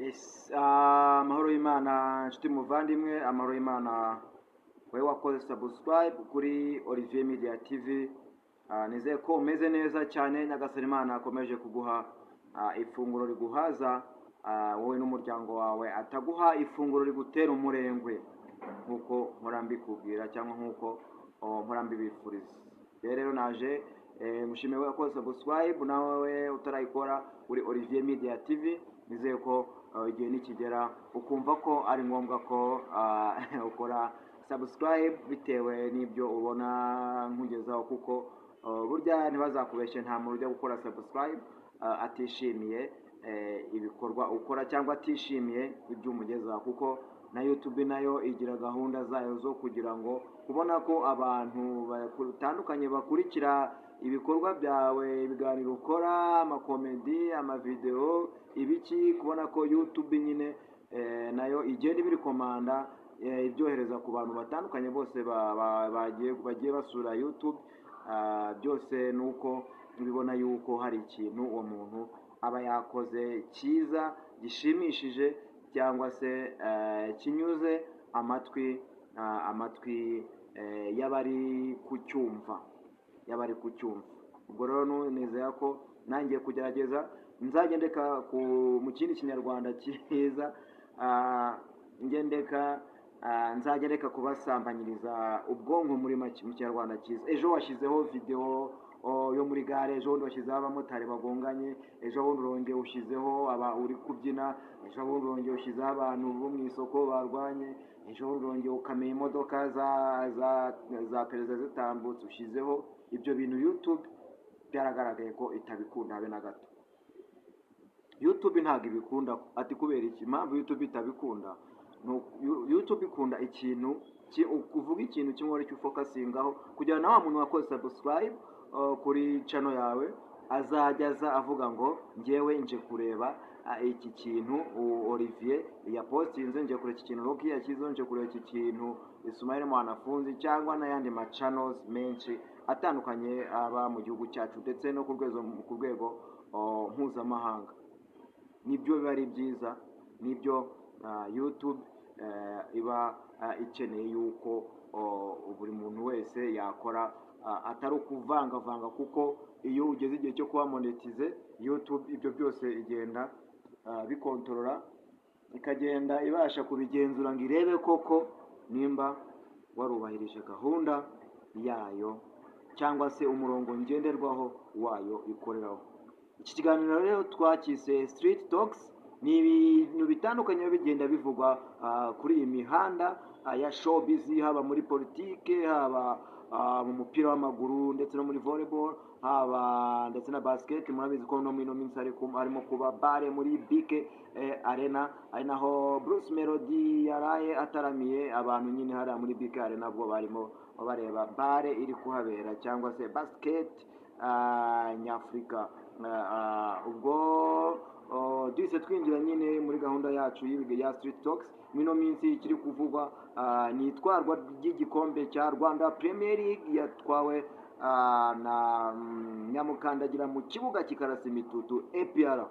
Yes, amahoro y'Imana nshuti muvandimwe, amahoro y'Imana wewe wakoze subscribe kuri Olivier Media TV. Nizeye ko umeze neza cyane, nyagasani Imana akomeje kuguha ifunguro riguhaza, wowe n'umuryango wawe, ataguha ifunguro rigutera umurengwe nkuko mpora mbikubwira cyangwa nkuko mpora mbibifuriza. Rero naje mushimiye wakoze subscribe, nawe utarayikora kuri Olivier Media TV. Nizeye ko igihe nikigera ukumva ko ari ngombwa ko ukora subscribe bitewe n'ibyo ubona nkugezaho, kuko burya ntibazakubeshye, nta muntu ujya gukora subscribe atishimiye ibikorwa ukora cyangwa atishimiye ibyo umugezaho, kuko na YouTube nayo igira gahunda zayo zo kugira ngo kubona ko abantu batandukanye bakurikira ibikorwa byawe, ibiganiro ukora, amakomedi, amavideo, ibiki, kubona ko YouTube nyine nayo igenda ibirikomanda ibyohereza ku bantu batandukanye bose bagiye basura YouTube. Byose nuko bibona yuko hari ikintu uwo muntu aba yakoze cyiza, gishimishije, cyangwa se kinyuze amatwi y'abari kucyumva. Ubwo rero nizera ko nangiye kugerageza nzagendeka mu kindi kinyarwanda cyiza, nzagereka kubasambanyiriza ubwonko muri make mu kinyarwanda cyiza. Ejo washyizeho video yo muri gare, ejo bundi washyizeho abamotari bagonganye, ejo bundi urongeye ushyizeho uri kubyina, ejo bundi urongeye ushyizeho abantu bo mu isoko barwanye, ejo bundi urongeye ukamenya imodoka za perezida zitambutse ushyizeho. Ibyo bintu YouTube byaragaragaye ko itabikunda habe na gato. YouTube ntabwo ibikunda. Ati kubera iki? Impamvu YouTube itabikunda, YouTube ikunda ikintu uvuga ikintu kimwe ari cyo ufokasingaho, kugira na wa muntu wakoze subscribe kuri channel yawe azajya avuga ngo njyewe nje kureba iki kintu Olivier yapostinze, nje kureba iki kintu Rocky yashyizeho, nje kureba iki kintu Ismail Mwanafunzi, cyangwa n'ayandi ma channels menshi atandukanye aba mu gihugu cyacu ndetse no ku rwego mpuzamahanga. Nibyo biba ari byiza, nibyo YouTube iba ikeneye yuko buri muntu wese yakora, atari ukuvangavanga, kuko iyo ugeze igihe cyo kuba monetize YouTube ibyo byose igenda bikontorora, ikagenda ibasha kubigenzura ngo irebe koko nimba warubahirije gahunda yayo cyangwa se umurongo ngenderwaho wayo ikoreraho. Iki kiganiro rero twakise Street Talks. Ni ibintu bitandukanye bigenda bivugwa kuri iyi mihanda ya showbiz, haba muri politike, haba mu mupira w'amaguru, ndetse no muri volleyball, haba ndetse na basket. Murabizi ko no mino minsi harimo kuba bare muri BK Arena, ari naho Bruce Melody yaraye ataramiye abantu nyine hariya muri BK Arena, nabwo barimo bareba bare iri kuhabera, cyangwa se basket nyafurika. Ubwo duhise twinjira nyine muri gahunda yacu ya Street Talks. Mino minsi ikiri kuvugwa ni itwarwa ry'igikombe cya Rwanda Premier League, yatwawe na Nyamukandagira mu kibuga kikarasa imitutu APR.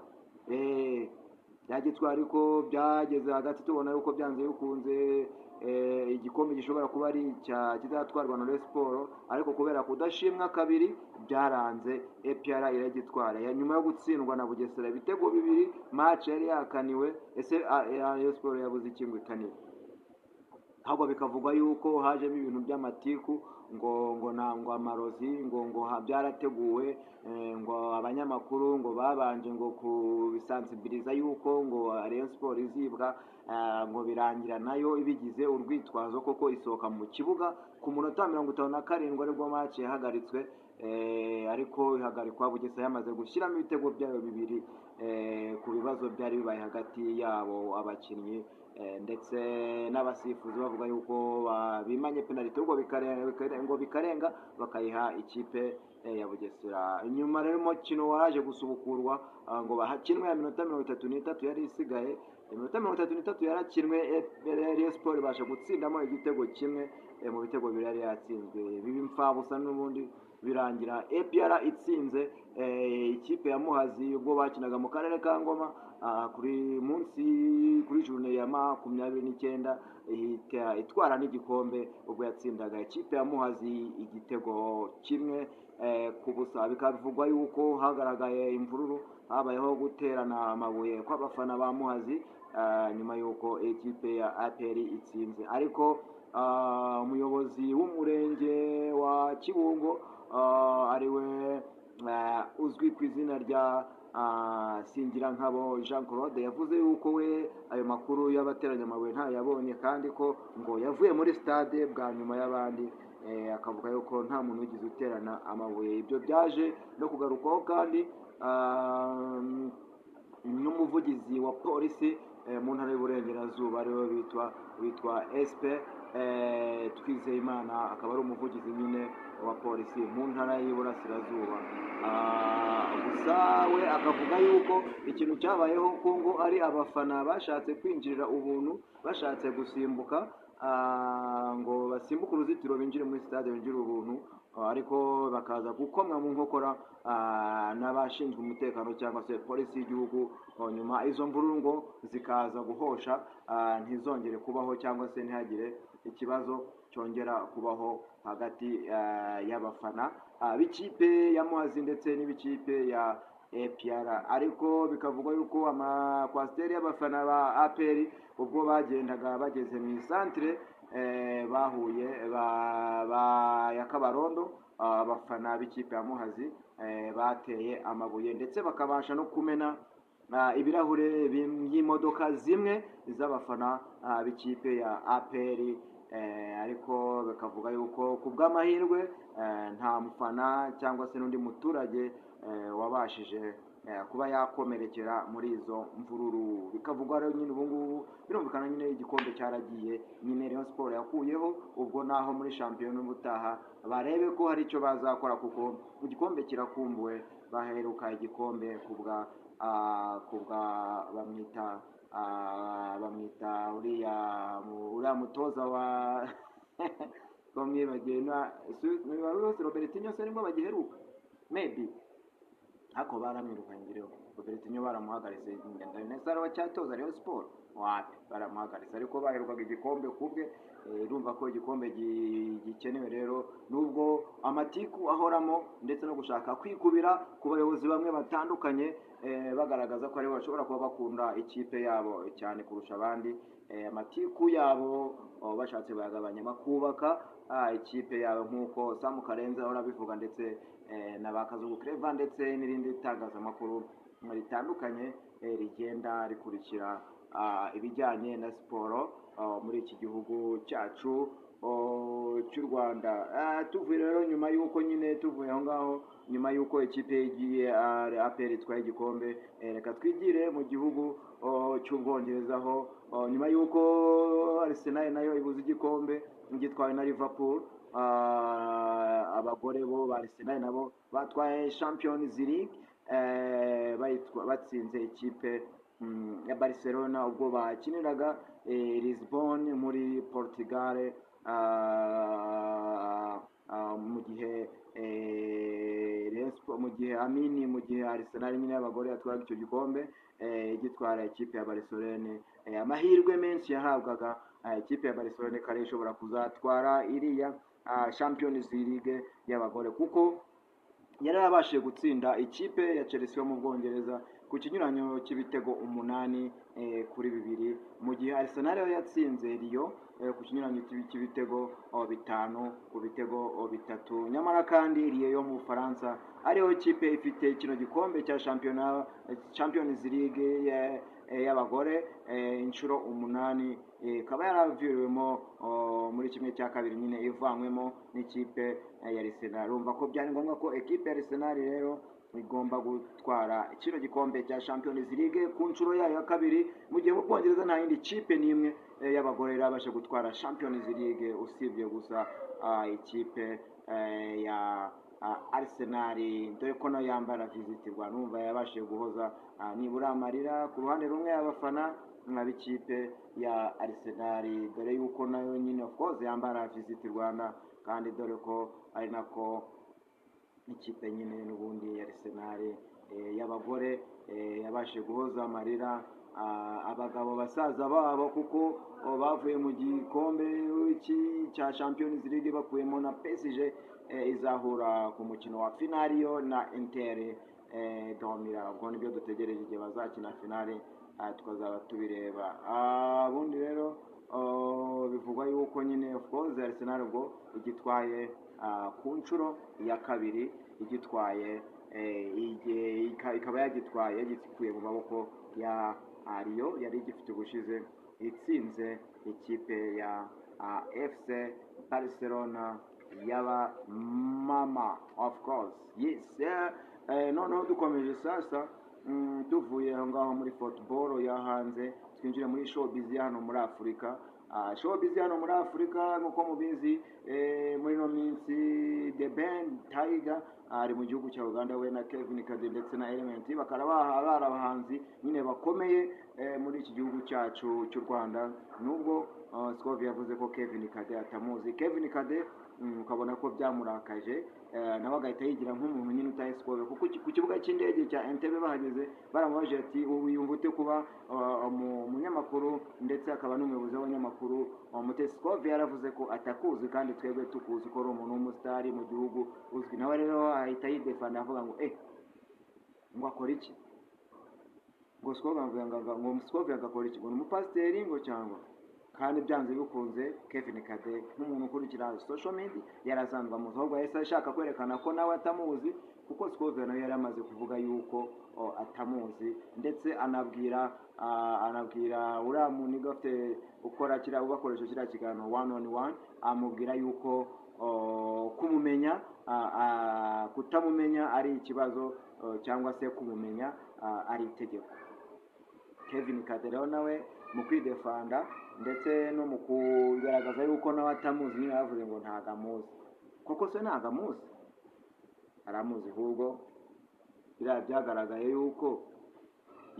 Yagitwara ariko byageze hagati tubona yuko byanze bikunze igikombe gishobora kuba ari kizatwarwa na Rayon Sports, ariko kubera kudashimwa kabiri byaranze APR iragitwara. Nyuma yo gutsindwa na Bugesera ibitego 2, match yari yakaniwe. Ese Rayon Sports yabuze ikingo ikaniwe? Ahubwo bikavugwa yuko hajemo ibintu by'amatiku, ngo amarozi, ngo byarateguwe, ngo abanyamakuru ngo babanje ngo kubisansibiliza yuko ngo Rayon Sports izibwa, ngo birangira nayo ibigize urwitwazo koko isohoka mu kibuga ku munota 57 aribwo match yahagaritswe. Ariko ihagarikwa Bugesera yamaze gushyiramo ibitego byayo 2 ku bibazo byari bibaye hagati yabo abakinnyi ndetse n'abasifuzi, bavuga yuko bimanye penalty, ubwo bikarenga bakayiha ikipe ya Bugesera. Nyuma rero umukino waje gusubukurwa ngo bahakinwe ya minota 33 yari isigaye. Iminota 33 yarakinwe, Rayon Sports ibasha gutsindamo igitego kimwe mu bitego 2 yari yatsinzwe. Bibi mfabusa n'ubundi birangira APR itsinze ikipe ya Muhazi ubwo bakinaga mu karere ka Ngoma kuri journée ya 29 itwara n'igikombe ubwo yatsindaga ikipe ya Muhazi igitego kimwe ku busa. Bikavugwa yuko hagaragaye imvururu, habayeho guterana amabuye kw'abafana ba Muhazi nyuma yuko ikipe ya APR itsinze. Ariko umuyobozi w'umurenge wa Kibungo ariwe uzwi ku izina rya Singirankabo Jean Claude yavuze yuko we ayo makuru y'abateranya amabuye nta yabonye, kandi ko ngo yavuye muri stade bwa nyuma y'abandi, akavuga yuko nta muntu ugize uterana amabuye. Ibyo byaje no kugarukwaho kandi n'umuvugizi wa polisi mu ntara y'Uburengerazuba ariwe witwa SP Twizeyimana, akaba ari umuvugizi nyine wa polisi mu ntara y'Iburasirazuba. Gusa we akavuga yuko ikintu cyabayeho ko ngo ari abafana bashatse kwinjirira ubuntu, bashatse gusimbuka ngo basimbuke uruzitiro binjire muri stade binjire ubuntu, ariko bakaza gukomwa mu nkokora n'abashinzwe umutekano cyangwa se polisi y'igihugu. Nyuma izo mvururu ngo zikaza guhosha, ntizongere kubaho cyangwa se ntihagire ikibazo cyongera kubaho hagati y'abafana b'ikipe ya Muhazi ndetse n'ibikipe ya APR. Ariko bikavugwa yuko amakwasiteri y'abafana ba APR ubwo bagendaga bageze mu isantere bahuye ya Kabarondo, abafana b'ikipe ya Muhazi bateye amabuye ndetse bakabasha no kumena ibirahure by'imodoka zimwe z'abafana b'ikipe ya APR. Ariko bakavuga yuko ku bw'amahirwe nta mufana cyangwa se n'undi muturage wabashije kuba yakomerekera muri izo mvururu. Bikavugwa rero nyine ubu ngubu birumvikana nyine igikombe cyaragiye, nyine Rayon Sport yakuyeho, ubwo naho muri shampiyona ubutaha barebe ko hari icyo bazakora, kuko igikombe kirakumbuwe. Baheruka igikombe kubwa bamwita uriya mutoza wa bamwibagena Robertinho se nibwo bagiheruka maybe, hako baramwirukanye ngireho Robertinho baramuhagaritse Ndayisaro wacyatoza Rayon Sport wapi baramuhagaritse, ariko baherukaga igikombe kubwe. Urumva ko igikombe gikenewe rero, nubwo amatiku ahoramo ndetse no gushaka kwikubira ku bayobozi bamwe batandukanye bagaragaza ko aribo bashobora kuba bakunda ikipe yabo cyane kurusha abandi. Amatiku yabo bashatse bayagabanya bakubaka ikipe yabo, nk'uko Sam Karenzi ahora bivuga, ndetse na Bakazugu Clever ndetse n'irindi tangazamakuru ritandukanye rigenda rikurikira ibijyanye na siporo muri iki gihugu cyacu cy'u Rwanda. Tuvuye rero nyuma y'uko nyine tuvuye aho ngaho, nyuma y'uko ikipe igiye APR itwaye igikombe, reka twigire mu gihugu cy'Ubwongereza aho nyuma y'uko Arsenal nayo ibuze igikombe gitwawe na Liverpool, abagore bo ba Arsenal nabo batwaye Champions League batsinze ikipe ya Barcelona ubwo bakiniraga Lisbon muri Portugal, mu gihe Arsenal nyine y'abagore yatwaraga icyo gikombe gitwara ikipe ya Barcelona. Amahirwe menshi yahabwaga ikipe ya Barcelona kare ishobora kuzatwara iriya Champions League y'abagore, kuko yari yabashije gutsinda ikipe ya Chelsea yo mu Bwongereza ku kinyuranyo cy'ibitego 8-2, mu gihe Arsenal yo yatsinze Lyon ku kinyuranyo cy'ibitego 5-3. Nyamara kandi Lyon yo mu Faransa ariyo kipe ifite kino gikombe cya Champions League y'abagore inshuro 8, ikaba yaraviriwemo muri kimwe cya kabiri nyine ivanywemo n'ikipe ya Arsenal. Urumva ko byari ngombwa ko ekipe ya Arsenal rero igomba gutwara kino gikombe cya Champions League ku nshuro yayo ya kabiri, mu gihe mu Bwongereza nta yindi kipe n'imwe y'abagore irabasha gutwara Champions League usibye gusa ikipe ya Arsenal, dore ko nayo yambara Visit Rwanda. Numva yabashije guhoza nibura amarira ku ruhande rumwe y'abafana b'ikipe ya Arsenal, dore yuko nayo nyine of course yambara Visit Rwanda, kandi dore ko ari nako ikipe nyine n'ubundi ya Arsenal y'abagore yabashije guhoza amarira abagabo basaza babo kuko bavuye mu gikombe cya Champions League bakuyemo na PSG izahura ku mukino wa finaliyo na Inter Domira. Ubwo nibyo dutegereje igihe bazakina finale tukazaba tubireba. Ubundi rero bivugwa yuko nyine of course Arsenal ubwo igitwaye ku nshuro ya kabiri igitwaye ikaba yagitwaye yagikuye mu maboko ya Ariyo yari igifite ubushize itsinze ikipe ya FC Barcelona yaba mama of course yes. Noneho dukomeje sasa tuvuye aho ngaho muri football ya hanze twinjira muri showbiz hano muri Afurika. Showbiz hano muri Afurika nk'uko mubizi muri no minsi The Ben Tiger ari mu gihugu cya Uganda we na Kevin Kade ndetse na Element bakaba abahanzi nyine bakomeye muri iki gihugu cyacu cy'u Rwanda. Nubwo Scovia yavuze ko Kevin Kade atamuzi, Kevin Kade ukabona ko byamurakaje nawe agahita yigira nk'umuntu nyine utaye Scovia kuko ku kibuga cy'indege cya Entebbe bahageze baramubaje ati wiyumva ute kuba umunyamakuru ndetse akaba n'umuyobozi w'abanyamakuru Mutesi Scovia yaravuze ko atakuzi kandi twebwe tukuzi ko ari umuntu w'umusitari mu gihugu uzwi. Nawe rero ahita yidefanda avuga ngo ngo akora iki, ngo Scovia agakora iki, ngo ni umupasiteri ngo cyangwa kandi byanze bikunze Kevin Kade nk'umuntu ukurikira social media yarasanzwe amuzi, ahubwo yahise ashaka kwerekana ko nawe atamuzi kuko Scovia nawe yari amaze kuvuga yuko atamuzi ndetse anabwira uriya muntu gafite ukora ubakoresha kiriya kiganiro 1-on-1 amubwira yuko kumumenya kutamumenya ari ikibazo cyangwa se kumumenya ari itegeko. Kevin Kade rero nawe mu kwidefanda ndetse no mu kugaragaza yuko nawe atamuzi niyo yavuze ngo ntago amuzi. Koko se ntago amuzi? Aramuzi, ahubwo byagaragaye yuko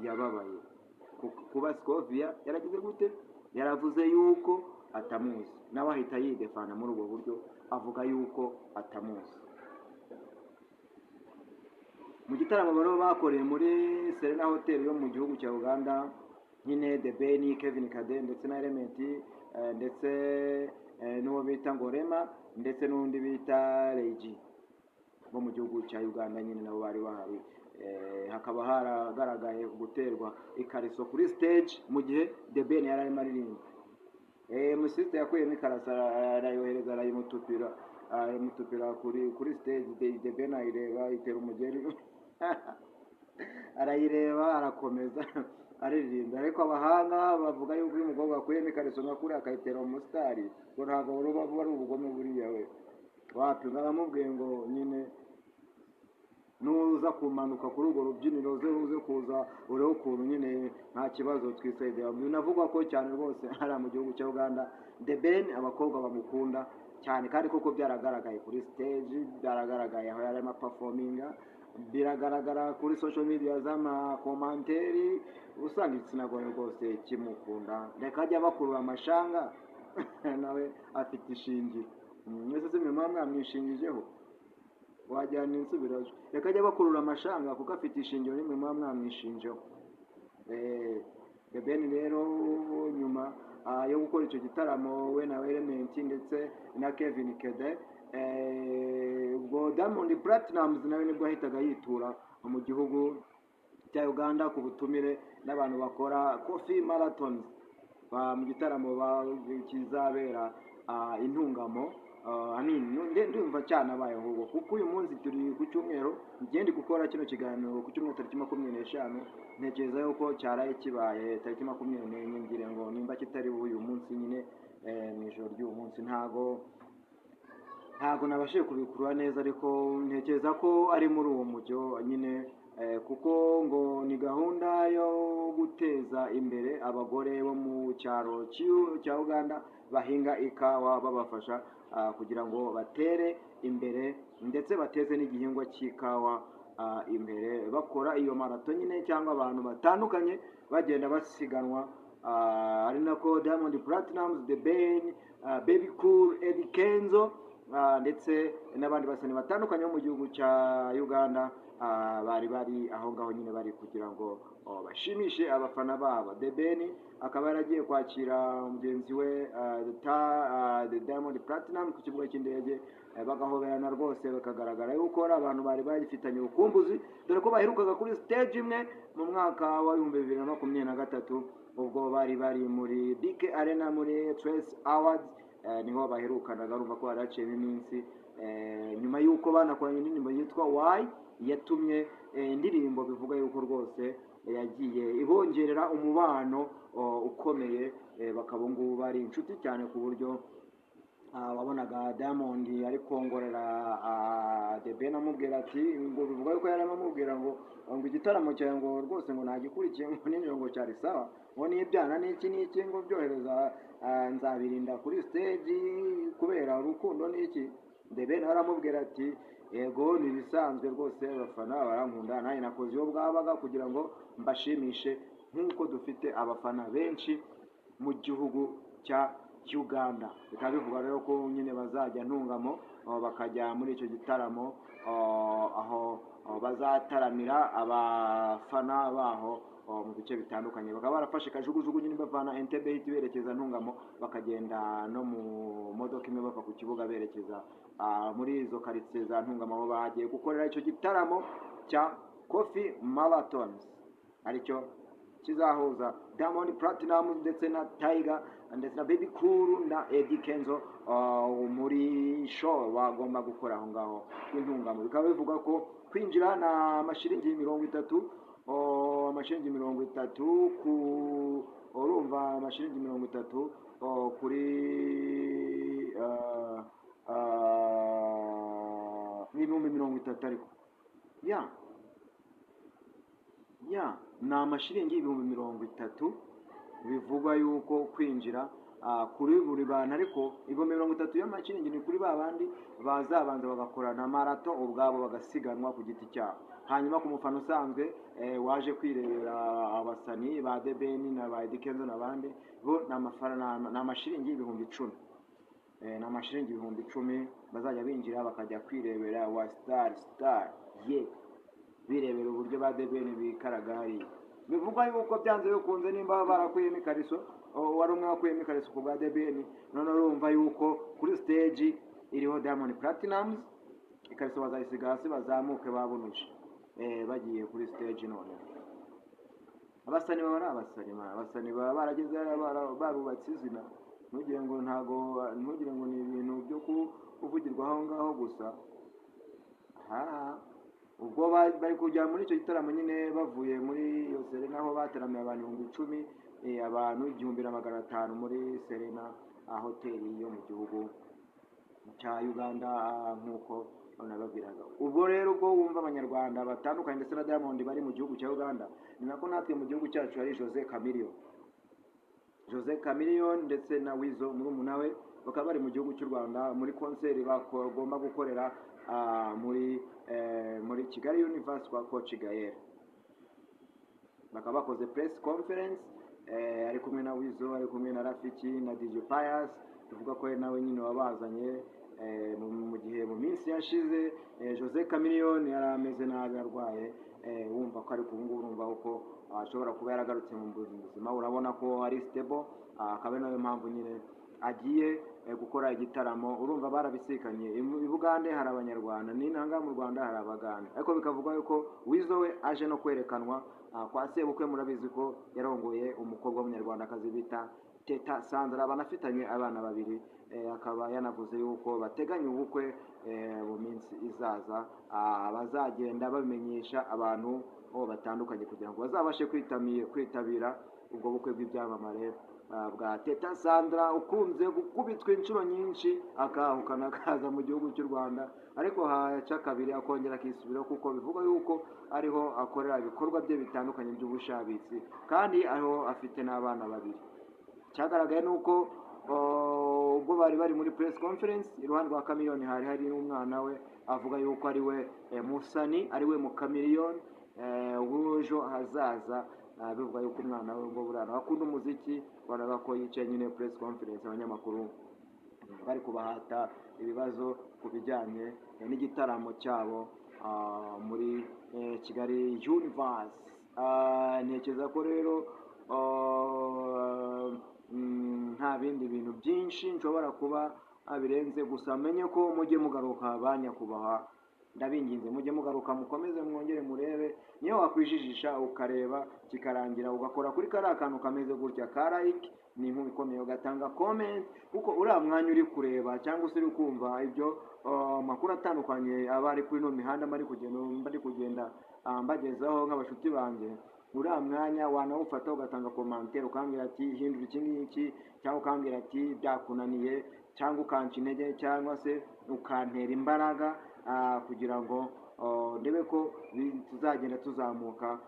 yababaye kuba Scovia yaragize gute, yaravuze yuko atamuzi, nawe ahita yidefanda muri ubwo buryo avuga yuko atamuzi. Mu gitaramo baro bakoreye muri Serena Hotel yo mu gihugu cya Uganda nyine The Ben, Kevin Kade ndetse na Element ndetse n'uwo bita Ngorema ndetse n'undi bita Reigi bo mu gihugu cya Uganda nyine nabo bari bahari. Hakaba haragaragaye guterwa ikariso kuri stage mu gihe The Ben yari arimo aririmba. Umusiste yakuyemo ikarasa arayohereza arayimutupira kuri stage. The Ben ayireba itera umugeri arayireba arakomeza aririmba, ariko abahanga bavuga yuko uyu mukobwa akuyemo ikariso nakuri akayitera umusitari ngo ntabwo ruba ari ubugome buriya we wapi. Ngaramubwiye ngo nyine nuza kumanuka kuri urwo rubyiniro uze kuza urebe ukuntu nyine nta kibazo twisayidira. Binavugwa ko cyane rwose hari mu gihugu cya Uganda The Ben abakobwa bamukunda cyane kandi koko byaragaragaye kuri stage, byaragaragaye aho yarimo performinga, biragaragara kuri social media z'amakomanteri usanga igitsina gore rwose kimukunda. Reka ajya bakurura amashanga nawe afite ishingiro. Mwese se mwe mwamwishingijeho wajyana insubiraje. Reka ajya bakurura amashanga kuko afite ishingiro nimwe mwamwishinjeho. The Ben rero nyuma yo gukora icyo gitaramo we na Element ndetse na Kevin Kade ubwo Diamond Platnumz nawe nibwo ahitaga yitura mu gihugu cya Uganda ku butumire n'abantu bakora Coffee Marathons mu gitaramo kizabera intungamo. Ndumva cyane abaye ahubwo kuko uyu munsi turi ku cyumweru ngende gukora kino kiganiro ku cyumweru tariki 25. Ntekereza yuko cyaraye kibaye tariki 24 ngire ngo nimba kitari uyu munsi nyine mu ijoro ry'uyu munsi ntago nabashije kubikurura neza, ariko ntekereza ko ari muri uwo mujyo nyine kuko ngo ni gahunda yo guteza imbere abagore bo mu cyaro cya Uganda bahinga ikawa babafasha kugira ngo batere imbere ndetse bateze n'igihingwa cy'ikawa imbere bakora iyo marato nyine cyangwa abantu batandukanye bagenda basiganwa. Ari nako Diamond Platnumz, The Ben, Baby Cool, Eddie Kenzo ndetse n'abandi basani batandukanye bo mu gihugu cya Uganda bari aho ngaho nyine bari kugira ngo bashimishe abafana babo. The Ben akaba yaragiye kwakira mugenzi we The Diamond Platinum ku kibuga cy'indege, bagahoberana rwose, bakagaragara yuko ari abantu bari bagifitanye urukumbuzi, dore ko baherukaga kuri stage imwe mu mwaka wa 2023 ubwo bari muri BK Arena muri Trace Awards, niho baherukanaga. Urumva ko haraciyemo iminsi nyuma y'uko banakoranye indirimbo yitwa Why, yatumye indirimbo bivuga yuko rwose yagiye ibongerera umubano ukomeye, bakaba ngubu bari inshuti cyane ku buryo wabonaga Diamond ari kongorera The Ben amubwira ati ngo bivuga yuko yari amubwira ngo igitaramo cyawe ngo rwose ngo nagikurikiye ngo ninjoro ngo cyari sawa, ngo n'ibyana n'iki ngo byohereza nzabirinda kuri stage kubera urukundo n'iki. The Ben aramubwira ati yego nibisanzwe rwose, abafana barankunda, nanjye nakoze iyo bwabaga kugira ngo mbashimishe nk'uko dufite abafana benshi mu gihugu cya Uganda. Bikaba bivuga rero ko nyine bazajya ntungamo bakajya muri icyo gitaramo aho bazataramira abafana baho mu bice bitandukanye. Bakaba barafashe kajugujugu nyine bavana Entebbe hiti berekeza ntungamo, bakagenda no mu modoka imwe bava ku kibuga berekeza muri izo karitsiye za ntungamo, aho bagiye gukorera icyo gitaramo cya Coffee Marathons, aricyo kizahuza Diamond Platinum ndetse na Tiger ndetse na Baby Cool na Eddie Kenzo muri show bagomba gukora aho ngaho intungamo. Bikaba bivuga ko kwinjira na amashiringi 30, amashiringi 30 ku urumva amashiringi 30 kuri n'ibihumbi 30 ariko na amashiringi 30 bivugwa yuko kwinjira kuri buri bantu, ariko 30 y'amashiringi ni kuri babandi bazabanza bagakorana marato ubwabo bagasiganwa ku giti cyabo. Hanyuma ku mufano usanzwe waje kwirebera abasani ba The Ben na ba Eddie Kenzo n'abandi, bo n'amashiringi 10,000, n'amashiringi 10,000 bazajya binjira bakajya kwirebera wa star birebera uburyo ba The Ben bikaraga hariya. Bivugwa yuko byanze bikunze nimba barakuyemo ikariso, wari umwe wakuyemo ikariso ku bwa The Ben, none urumva yuko kuri stage iriho Diamond Platinum, ikariso bazayisiga hasi bazamuke babunuje bagiye kuri stage. None abasani baba barageze barubatse izina, ntugire ngo ni ibintu byo kuvugirwa aho ngaho gusa. Ubwo bari kujya muri icyo gitaramo nyine bavuye muri iyo Serena, aho bataramiye abantu 10,000, abantu 1,500 muri Serena hoteli yo mu gihugu cya Uganda nk'uko nababwiraga. Ubwo rero ubwo wumva abanyarwanda batandukanye ndetse na Diamond bari mu gihugu cya Uganda, ni nako natwe mu gihugu cyacu hari Jose Chameleone ndetse na Weasel murumuna we, bakaba bari mu gihugu cy'u Rwanda muri konseri bagomba gukorera muri Kigali Universe kwa Coach Gael. Bakaba bakoze press conference, ari kumwe na Weasel, ari kumwe na Rafiki na DJ Pius, tuvuga ko nawe nyine wabazanye mu gihe mu minsi yashize. Jose Chameleone yari ameze nabi arwaye, wumva ko ari kubungu, urumva uko ashobora kuba yaragarutse mu buzima, urabona ko ari stable, akaba nayo mpamvu nyine agiye gukora igitaramo. Urumva barabisikanye, i Bugande hari abanyarwanda, n'intanga mu Rwanda hari abaganda, ariko bikavuga yuko Weasel we aje no kwerekanwa kwa sebukwe. Murabizi ko yarongoye umukobwa w'umunyarwandakazi bita Teta Sandra, banafitanye abana babiri, akaba yanavuze yuko bateganya ubukwe mu minsi izaza, bazagenda bamenyesha abantu batandukanye kugira ngo bazabashe kwitabira ubwo bukwe bw'ibyamamare bwa Teta Sandra, ukunze gukubitwa inshuro nyinshi akahukana akaza mu gihugu cy'u Rwanda, ariko haca kabiri akongera akisubiraho, kuko bivuga yuko ariho akorera ibikorwa bye bitandukanye by'ubushabitsi, kandi ariho afite n'abana babiri. Cyagaragaye nuko ubwo bari muri press conference, iruhande rwa Chameleone hari n'umwana we, avuga yuko ari we musani, ari we mu Chameleone w'ejo hazaza. Bivuga yuko umwana we ngo burana akunda umuziki, baraga ko yicaye nyine press conference abanyamakuru bari kubahata ibibazo ku bijyanye n'igitaramo cyabo muri Kigali Universe. Ntekereza ko rero nta bindi bintu byinshi nshobora kuba birenze, gusa menye ko mujye mugaruka banyakubaha, ndabinginze mujye mugaruka mukomeze mwongere murebe, niyo wakwijijisha ukareba kikarangira ugakora kuri kariya kantu kameze gutya ka like, ni inkuru ikomeye, ugatanga comment, kuko uriya mwanya uri kureba cyangwa se uri kumva ibyo makuru atandukanye aba ari kuri no mihanda bari kugenda mbagezaho nk'abashuti banjye, uriya mwanya wanawufata ugatanga commentaire ukambwira ati hindura iki ngiki, cyangwa ukambwira ati byakunaniye, cyangwa ukanca intege, cyangwa se ukantera imbaraga kugira ngo ndebe ko tuzagenda tuzamuka.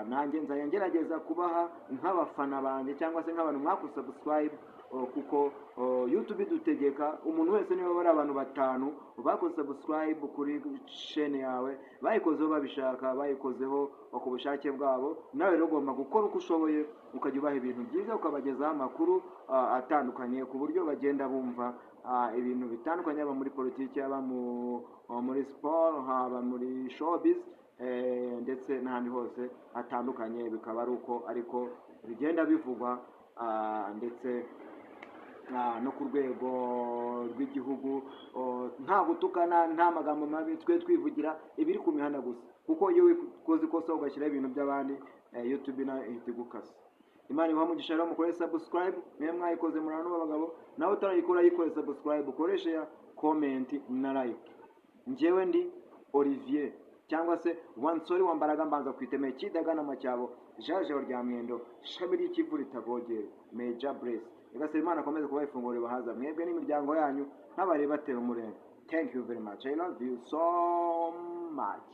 Nanjye nzajya ngerageza kubaha nk'abafana banjye cyangwa se nk'abantu mwakusubscribe, kuko YouTube dutegeka umuntu wese niba bari abantu 5 bakusubscribe kuri chaîne yawe, bayikozeho babishaka, bayikozeho ku bushake bwabo, nawe rero ugomba gukora uko ushoboye ukajya ubaha ibintu byiza, ukabagezaho amakuru atandukanye ku buryo bagenda bumva ibintu bitandukanye, haba muri politiki, haba muri sport, haba muri showbiz, ndetse n'ahandi hose hatandukanye, bikaba ari uko ariko bigenda bivugwa, ndetse no ku rwego rw'igihugu, nta gutukana, nta magambo mabi, twe twivugira ibiri ku mihanda gusa, kuko iyo ukoze ikosa ugashyiraho ibintu by'abandi, YouTube ihita igukasa. Imana ibahe umugisha rero, mukore subscribe, mwe mwayikoze muri hano b'abagabo, nawe utarayikora yikore subscribe, ukoreshe ya comment na like. Njyewe ndi Olivier cyangwa se Wansori wambaraga mbanza kwitemeye Kidagana Macyabo, Jaje rya Mwendo, shami ry'Ikivu ritavogera, Major Bless. Igasaba Imana akomeze kubaha ifunguro bahaza mwebwe n'imiryango yanyu, n'abari batera umurenge. Thank you very much. I love you so much.